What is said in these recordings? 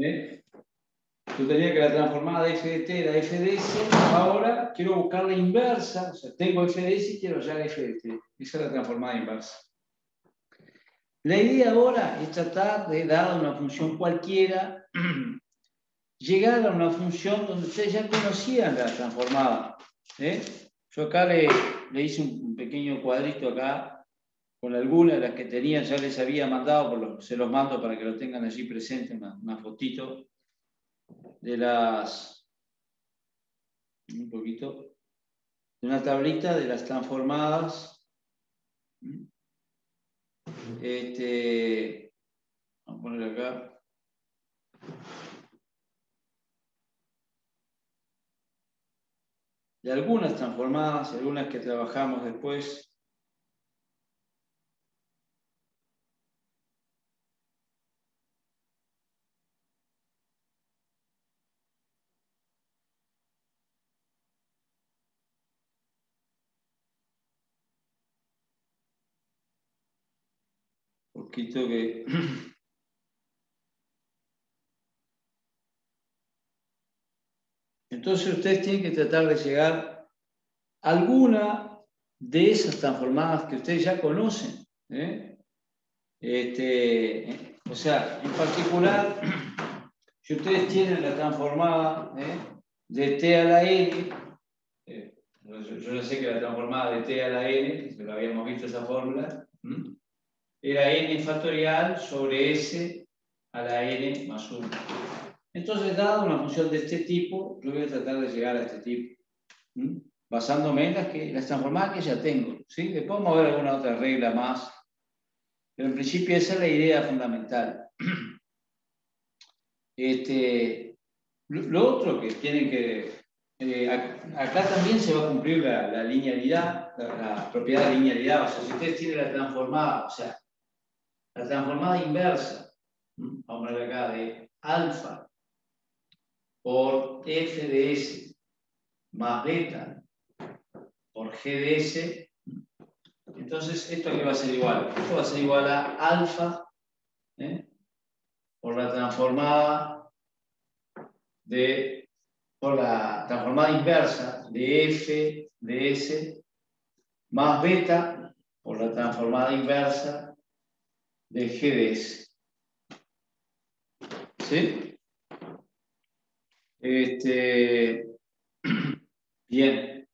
¿eh? Yo tenía que la transformada de f de t era f de s, ahora quiero buscar la inversa, o sea, tengo f de s y quiero hallar f de t. Esa es la transformada inversa. La idea ahora es tratar de, dada una función cualquiera, llegar a una función donde ustedes ya conocían la transformada. Yo acá le hice un pequeño cuadrito acá con algunas de las que tenían, ya les había mandado, se los mando para que lo tengan allí presente, una fotito de las, un poquito, de una tablita de las transformadas. Vamos a poner acá. De algunas transformadas, algunas que trabajamos después. Un poquito que... Entonces ustedes tienen que tratar de llegar a alguna de esas transformadas que ustedes ya conocen. O sea, en particular, si ustedes tienen la transformada de t a la n, yo ya sé que la transformada de t a la n, que lo habíamos visto esa fórmula, era n factorial sobre s a la n más 1. Entonces, dada una función de este tipo, yo voy a tratar de llegar a este tipo, basándome en las transformadas que ya tengo. ¿Sí? Después vamos a ver alguna otra regla más, pero en principio esa es la idea fundamental. Lo otro que tienen que... acá también se va a cumplir la linealidad, la propiedad de linealidad. O sea, si ustedes tienen la transformada, o sea, la transformada inversa, vamos a ver acá, de alfa por f de s más beta por g de s, entonces esto aquí va a ser igual. Esto va a ser igual a alfa por la transformada por la transformada inversa de f de s más beta por la transformada inversa de g de s. ¿Sí? Bien.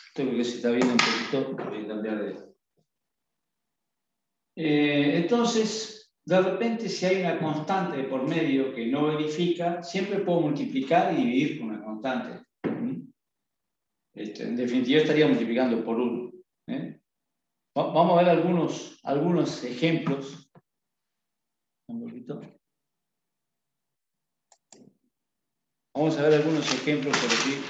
Esto creo que se está viendo un poquito. Voy a cambiar de... entonces, de repente, si hay una constante de por medio que no verifica, siempre puedo multiplicar y dividir con una constante. En definitiva, estaría multiplicando por 1. Vamos a ver algunos ejemplos. Un poquito. Vamos a ver algunos ejemplos por aquí.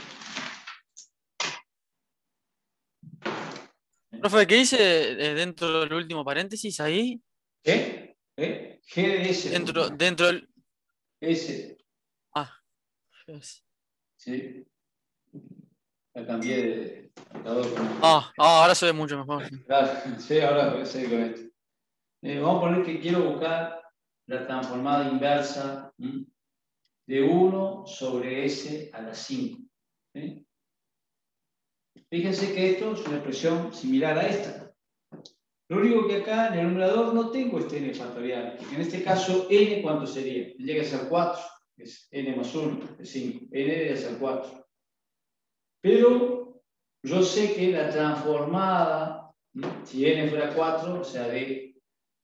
Profe, ¿qué dice dentro del último paréntesis ahí? G de S. Dentro del... S. Ah, yes. Sí. La cambié de marcador. Ahora se ve mucho mejor. Claro, sí, ahora voy a seguir con esto. Vamos a poner que quiero buscar la transformada inversa de 1 sobre S a la 5. ¿Sí? Fíjense que esto es una expresión similar a esta. Lo único que acá en el numerador no tengo este n factorial. En este caso, n, ¿cuánto sería? Tendría que ser 4, que es n más 1, es 5. N debe ser 4. Pero yo sé que la transformada, si n fuera 4, o sea, de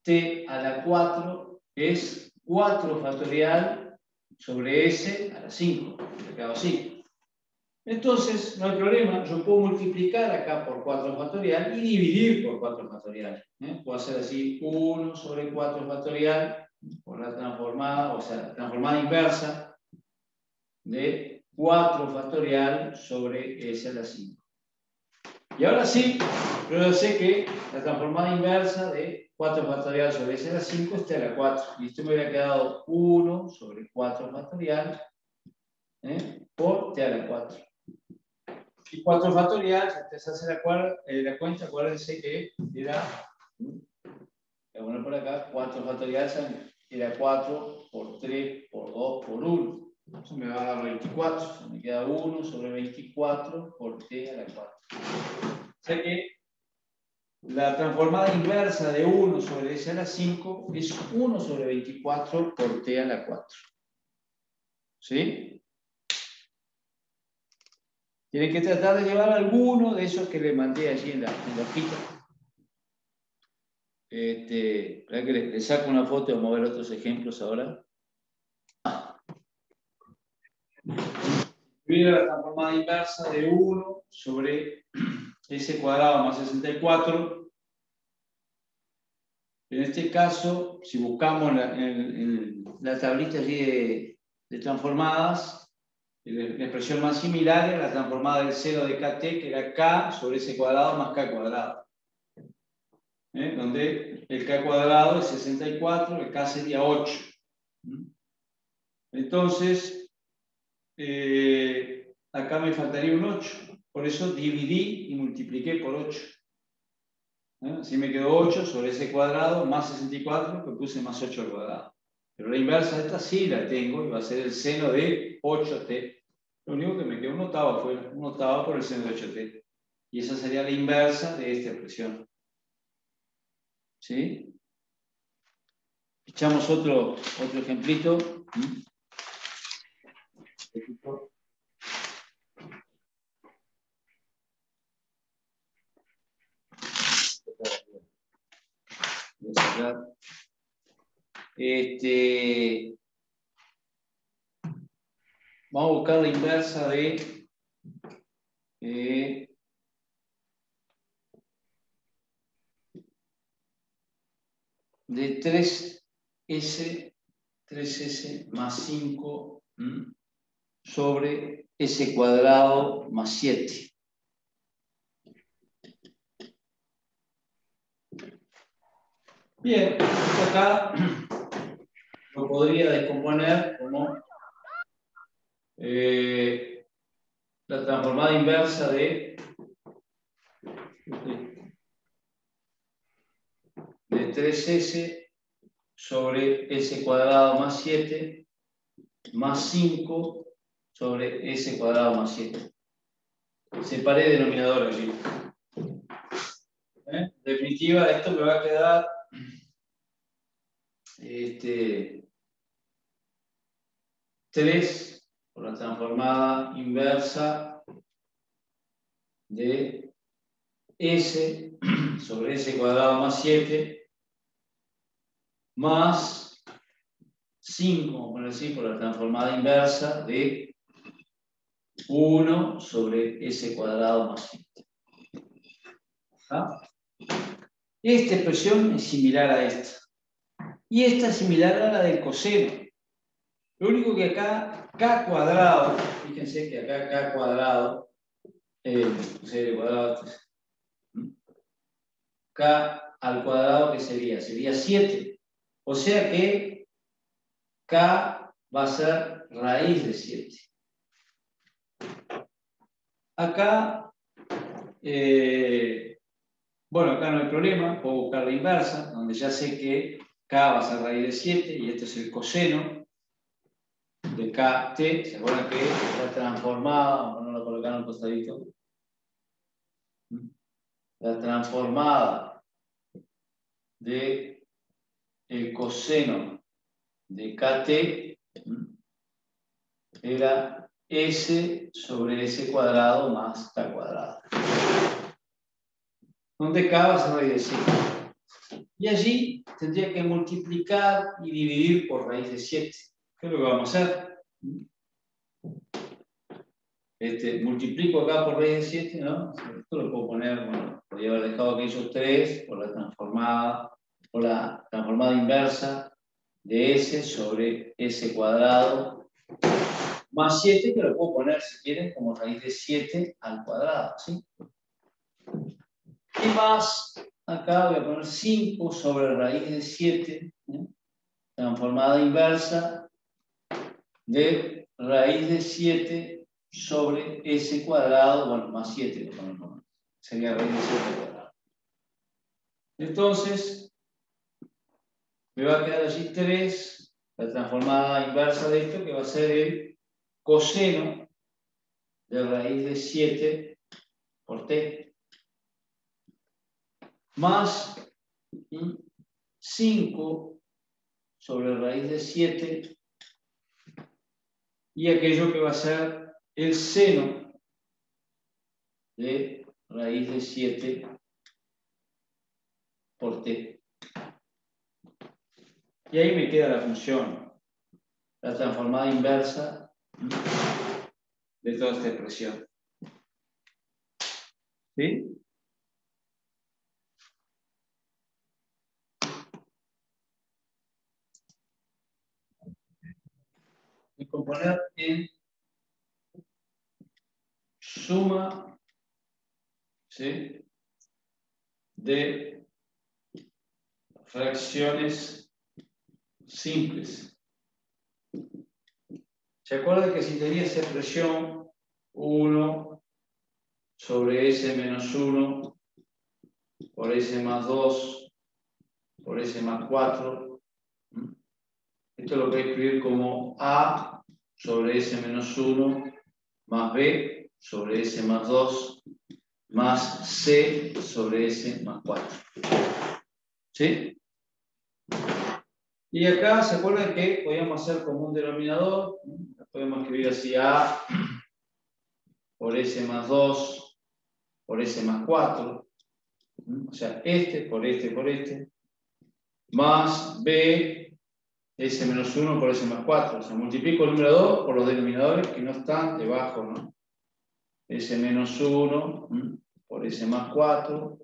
t a la 4, es 4 factorial sobre s a la 5. Me quedo así. Entonces, no hay problema, yo puedo multiplicar acá por 4 factorial y dividir por 4 factorial. Puedo hacer así 1 sobre 4 factorial por la transformada, o sea, la transformada inversa de 4 factorial sobre s a la 5. Y ahora sí, yo sé que la transformada inversa de 4 factorial sobre s a la 5 está a la 4. Y esto me hubiera quedado 1 sobre 4 factorial por t a la 4. Y 4 factorial, si ustedes hacen la cuenta, acuérdense que era, voy a poner por acá, 4 factorial era 4 por 3 por 2 por 1. Eso me va a dar 24. O sea, me queda 1 sobre 24 por t a la 4. O sea que la transformada inversa de 1 sobre s a la 5 es 1 sobre 24 por t a la 4. ¿Sí? Tienen que tratar de llevar alguno de esos que les mandé allí en la hojita. ¿Verdad que le saco una foto y vamos a ver otros ejemplos ahora? Mira la transformada inversa de 1 sobre s cuadrado más 64. En este caso, si buscamos la tablita allí de transformadas, la expresión más similar es la transformada del seno de kt, que era k sobre s cuadrado más k cuadrado. Donde el k cuadrado es 64, el k sería 8. Entonces, acá me faltaría un 8. Por eso dividí y multipliqué por 8. Así me quedó 8 sobre s cuadrado más 64, que puse más 8 al cuadrado. Pero la inversa de esta sí la tengo y va a ser el seno de 8t. Lo único que me queda un octavo afuera, un octavo por el seno de 8t. Y esa sería la inversa de esta expresión. ¿Sí? Echamos otro ejemplito. Voy a sacar. Vamos a buscar la inversa de de 3s más 5 sobre s cuadrado más 7. Bien, esto acá lo podría descomponer como la transformada inversa de 3s sobre s cuadrado más 7 más 5 sobre s cuadrado más 7. Separé denominador allí. En definitiva, esto me va a quedar 3 por la transformada inversa de s sobre s cuadrado más 7 más 5, vamos a poner así, por la transformada inversa de 1 sobre s cuadrado más 7. ¿Ah? Esta expresión es similar a esta. Y esta es similar a la del coseno. Lo único que acá, k cuadrado, fíjense que acá k cuadrado, k al cuadrado, ¿qué sería? Sería 7. O sea que k va a ser raíz de 7. Acá, bueno, acá no hay problema, puedo buscar la inversa, donde ya sé que k va a ser raíz de 7, y este es el coseno de kt. ¿Se acuerdan que está transformada? Vamos a ponerlo colocar en un costadito. La transformada de el coseno de kt era s sobre s cuadrado más k cuadrado, donde k va a ser raíz de 7. Y allí tendría que multiplicar y dividir por raíz de 7. ¿Qué es lo que vamos a hacer? Multiplico acá por raíz de 7, ¿no? Esto lo puedo poner, bueno, podría haber dejado aquellos 3 por la transformada inversa de s sobre s cuadrado más 7, que lo puedo poner, si quieren, como raíz de 7 al cuadrado, ¿sí? Y más, acá voy a poner 5 sobre raíz de 7, transformada inversa de raíz de 7 sobre s cuadrado, bueno, más 7, lo ponemos, sería raíz de 7 cuadrado. Entonces, me va a quedar allí 3 la transformada inversa de esto, que va a ser el coseno de raíz de 7 por t, más 5 sobre raíz de 7 y aquello que va a ser el seno de raíz de 7 por t. Y ahí me queda la función, la transformada inversa de toda esta expresión. ¿Sí? Y componer en suma, ¿sí?, de fracciones simples. ¿Se acuerdan que si tenía esa expresión 1 sobre s menos 1 por s más 2 por s más 4? Esto lo voy a escribir como a sobre s menos 1 más b sobre s más 2 más c sobre s más 4. ¿Sí? Y acá se acuerdan que podíamos hacer como un denominador, podemos escribir así a por s más 2 por s más 4, o sea, este por este, más b s menos 1 por s más 4, o sea, multiplico el numerador por los denominadores que no están debajo, ¿no? S menos 1 por s más 4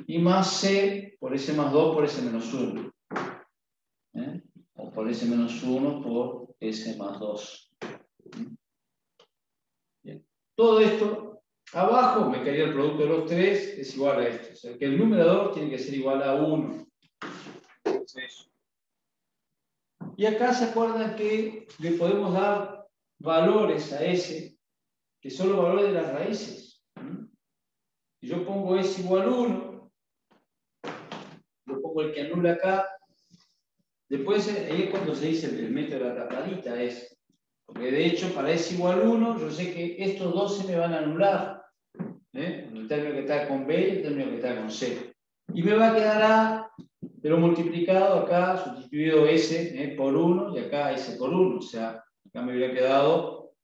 y más c por s más 2 por s menos 1. O por s menos 1 por s más 2. Bien. Todo esto, abajo me quedaría el producto de los tres, es igual a esto. O sea, que el numerador tiene que ser igual a 1. Eso. Y acá se acuerdan que le podemos dar valores a s, que son los valores de las raíces. Si yo pongo s igual a 1, yo pongo el que anula acá. Después, ahí es cuando se dice el método de la tapadita, porque de hecho para s igual a 1, yo sé que estos dos se me van a anular. El término que está con b y el término que está con c. Y me va a quedar a, pero multiplicado acá, sustituido s por 1 y acá s por 1. O sea, acá me hubiera quedado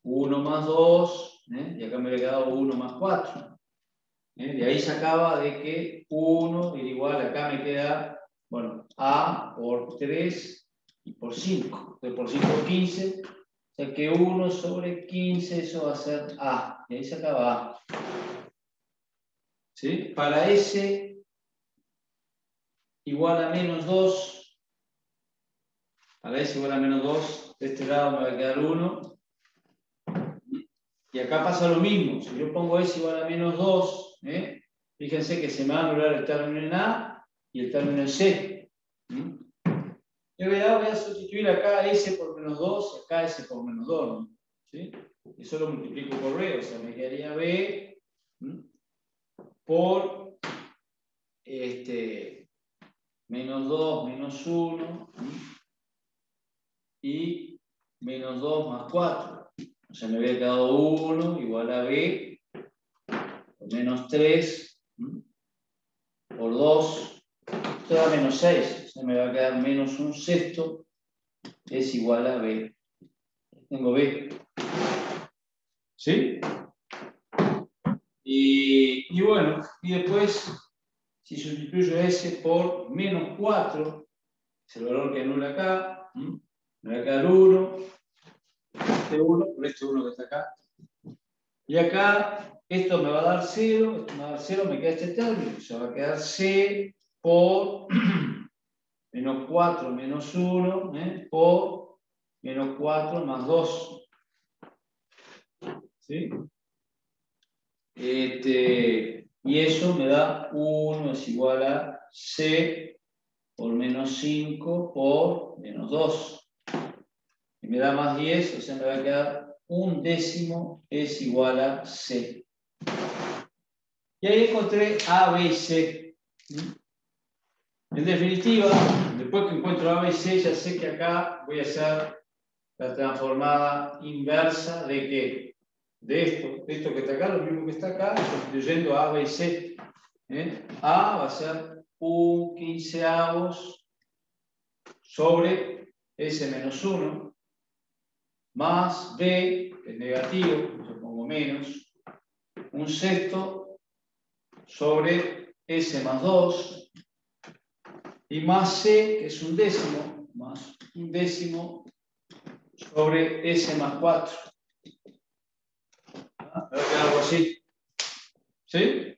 1 más 2 y acá me hubiera quedado 1 más 4. De ahí sacaba de que 1 era igual, acá me queda, bueno, a por 3 y por 5. Entonces por 5 por 15, o sea que 1 sobre 15, eso va a ser a. Y ahí sacaba a. ¿Sí? Para s igual a menos 2, para s igual a menos 2, de este lado me va a quedar 1. Y acá pasa lo mismo. Si yo pongo s igual a menos 2, fíjense que se me va a anular el término en a y el término en c. Yo voy a sustituir acá s por menos 2 y acá s por menos 2. ¿Sí? Eso lo multiplico por b, o sea, me quedaría b por menos 2 menos 1 y menos 2 más 4. O sea, me había quedado 1 igual a b por menos 3 por 2. Esto da menos 6. O sea, me va a quedar menos un sexto es igual a b. Tengo b. ¿Sí? Y bueno, y después, si sustituyo s por menos 4, es el valor que anula acá, me va a quedar 1, este 1 por este 1 que está acá. Y acá, esto me va a dar 0, esto me va a dar 0, me queda este término. O sea, va a quedar c por menos 4 menos 1 por menos 4 más 2. ¿Sí? Y eso me da 1 es igual a c por menos 5 por menos 2. Y me da más 10, o sea, me va a quedar 1/10 es igual a c. Y ahí encontré a, b y c. En definitiva, Después que encuentro A, B y C, ya sé que acá voy a hacer la transformada inversa de ¿qué? De esto que está acá, lo mismo que está acá, sustituyendo A, B y C. A va a ser 1/15 sobre S menos 1, más B, que es negativo, yo pongo menos, 1/6 sobre S más 2, y más C, que es 1/10, más 1/10 sobre S más 4. Va a quedar algo así. ¿Sí?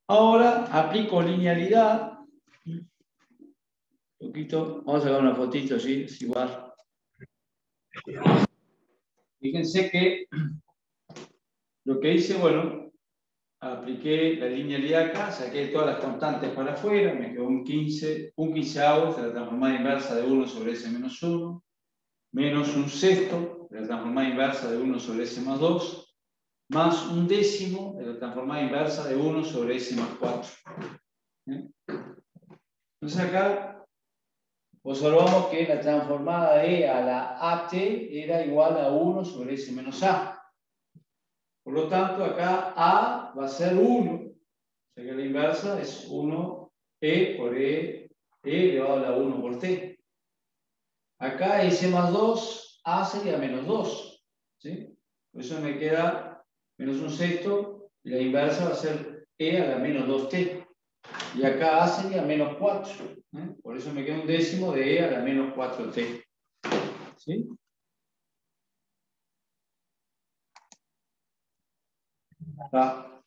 Ahora aplico linealidad. Un poquito, vamos a sacar una fotito así, es igual. Fíjense que lo que hice, bueno, apliqué la linealidad acá, saqué todas las constantes para afuera, me quedó un 15avos de la transformada inversa de 1 sobre S menos 1, menos 1/6 de la transformada inversa de 1 sobre S más 2, más 1/10 de la transformada inversa de 1 sobre S más 4. Entonces acá observamos que la transformada E a la AT era igual a 1 sobre S menos A. Por lo tanto, acá A va a ser 1. O sea que la inversa es 1E por E elevado a la 1 por T. Acá S más 2, A sería menos 2. ¿Sí? Por eso me queda menos 1/6 y la inversa va a ser E a la menos 2T. Y acá A sería menos 4. Por eso me queda 1/10 de E a la menos 4T. ¿Sí? Ah.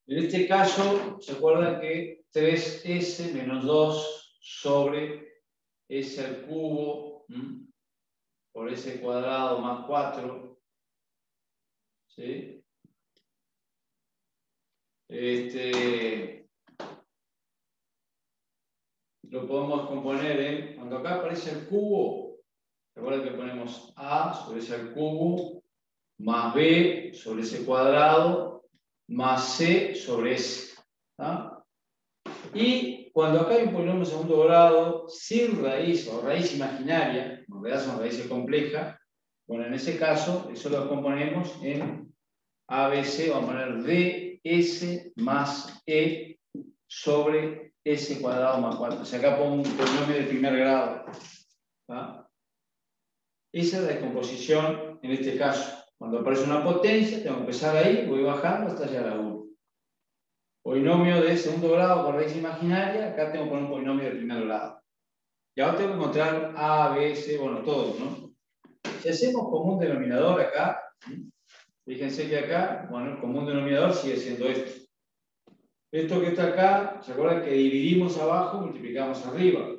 En este caso, ¿se acuerdan que 3S menos 2 sobre S al cubo por S cuadrado más 4? ¿Sí? Lo podemos componer en, cuando acá aparece el cubo, ¿se acuerdan que ponemos A sobre S al cubo más B sobre S cuadrado más C sobre S? ¿Ah? Y cuando acá hay un polinomio de segundo grado sin raíz o raíz imaginaria, en realidad son raíces complejas, bueno, en ese caso, eso lo componemos en ABC, vamos a poner DS más E sobre S cuadrado más 4. O sea, acá pongo un polinomio de primer grado. ¿Tá? Esa es la descomposición en este caso. Cuando aparece una potencia, tengo que empezar ahí, voy bajando hasta llegar a 1. Polinomio de segundo grado con raíz imaginaria, acá tengo que poner un polinomio de primer grado. Y ahora tengo que encontrar A, B, C, bueno, todos, ¿no? Si hacemos común denominador acá, fíjense que acá, bueno, el común denominador sigue siendo esto. Esto que está acá, ¿se acuerdan que dividimos abajo, multiplicamos arriba?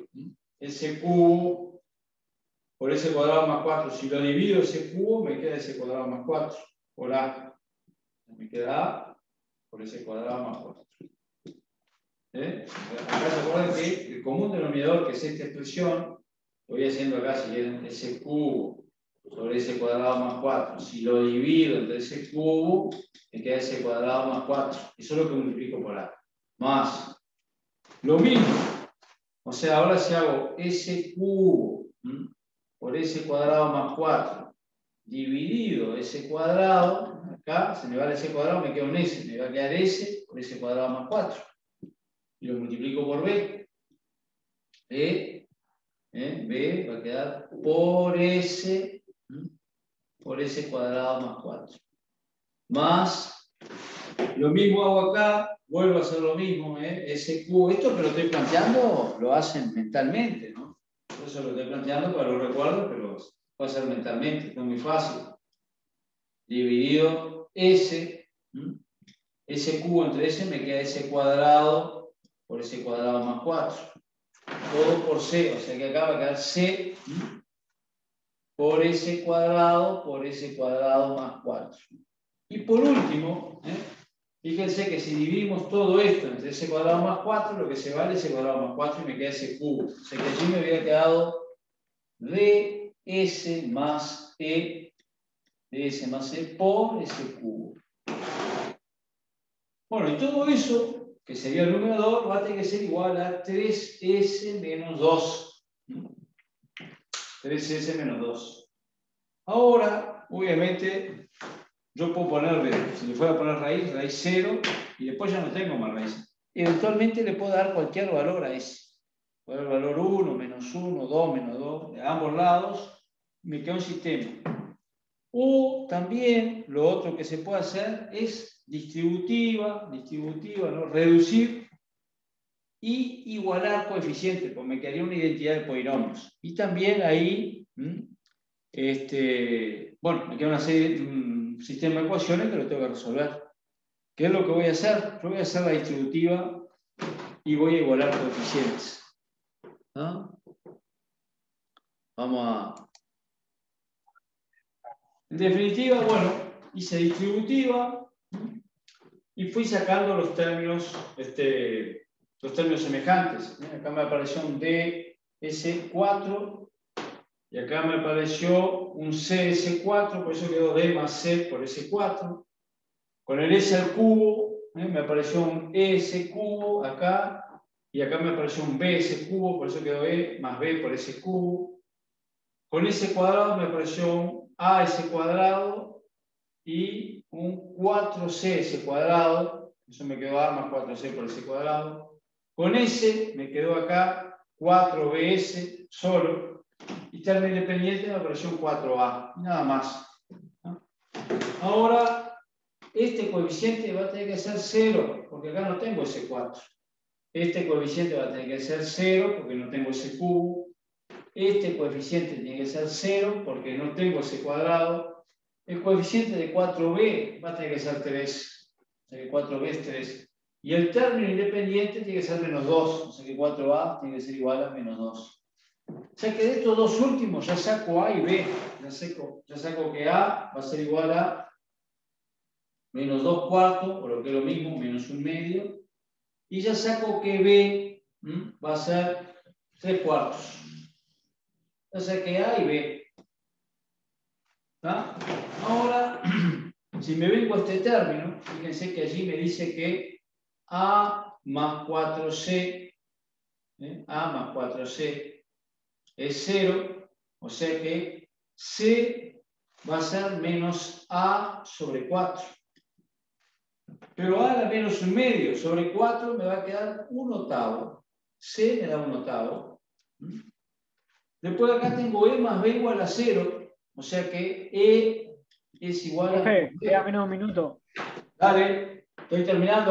S cubo por S cuadrado más 4. Si lo divido ese cubo, me queda S cuadrado más 4 por A. Me queda A por S cuadrado más 4. Acá se acuerdan que el común denominador, que es esta expresión, lo voy haciendo acá, si quieren, S cubo sobre S cuadrado más 4. Si lo divido entre S cubo, me queda S cuadrado más 4. Eso es lo que multiplico por A. Más lo mismo. O sea, ahora si hago S cubo por S cuadrado más 4 dividido S cuadrado, acá se me va el S cuadrado, me queda un S, me va a quedar S por S cuadrado más 4. Y lo multiplico por B. B va a quedar por S cuadrado más 4. Más, lo mismo hago acá, vuelvo a hacer lo mismo, S cubo. Esto que lo estoy planteando lo hacen mentalmente, ¿no? Por eso lo estoy planteando para lo recuerdo, pero lo puedo hacer mentalmente, es muy fácil. Dividido S cubo entre S me queda S cuadrado por S cuadrado más 4. Todo por C, o sea que acá va a quedar C por S cuadrado más 4. Y por último, fíjense que si dividimos todo esto entre S cuadrado más 4, lo que se vale es S cuadrado más 4 y me queda S cubo. O sea que allí me hubiera quedado DS más E por S cubo. Bueno, y todo eso que sería el numerador, va a tener que ser igual a 3s menos 2. 3s menos 2. Ahora, obviamente, yo puedo ponerle, si le fuera a poner raíz 0, y después ya no tengo más raíz. Eventualmente le puedo dar cualquier valor a s. Puedo dar el valor 1, menos 1, 2, menos 2, de ambos lados, me queda un sistema. O también lo otro que se puede hacer es distributiva, ¿no? Reducir y igualar coeficientes, porque me quedaría una identidad de polinomios. Y también ahí, bueno, me queda una serie, un sistema de ecuaciones que lo tengo que resolver. ¿Qué es lo que voy a hacer? Yo voy a hacer la distributiva y voy a igualar coeficientes. ¿Ah? Vamos a... En definitiva, bueno, hice distributiva y fui sacando los términos semejantes. Acá me apareció un ds4 y acá me apareció un cs4, por eso quedó d más c por s4. Con el s al cubo me apareció un es cubo acá y acá me apareció un bs cubo, por eso quedó e más b por s cubo. Con s cuadrado me apareció un as cuadrado y un 4cs cuadrado, eso me quedó a más 4c por s cuadrado. Con s me quedó acá 4bs solo, y término independiente me apareció un 4a, nada más. Ahora, este coeficiente va a tener que ser 0, porque acá no tengo ese 4. Este coeficiente va a tener que ser 0, porque no tengo ese cubo. Este coeficiente tiene que ser 0, porque no tengo ese cuadrado. El coeficiente de 4b va a tener que ser 3. O sea que 4b es 3. Y el término independiente tiene que ser menos 2. O sea que 4a tiene que ser igual a menos 2. O sea que de estos dos últimos ya saco a y b. Ya saco que a va a ser igual a menos 2 cuartos, o lo que es lo mismo, menos 1 medio. Y ya saco que b va a ser 3 cuartos. Ya saqué a y b. ¿Tá? Ahora, si me vengo a este término, fíjense que allí me dice que a más 4c, a más 4c es 0, o sea que c va a ser menos a sobre 4. Pero a la menos 1 medio sobre 4 me va a quedar 1/8. C me da 1/8. Después acá tengo E más B igual a 0. O sea que E es igual a... Profe, queda menos un minuto. Dale, estoy terminando.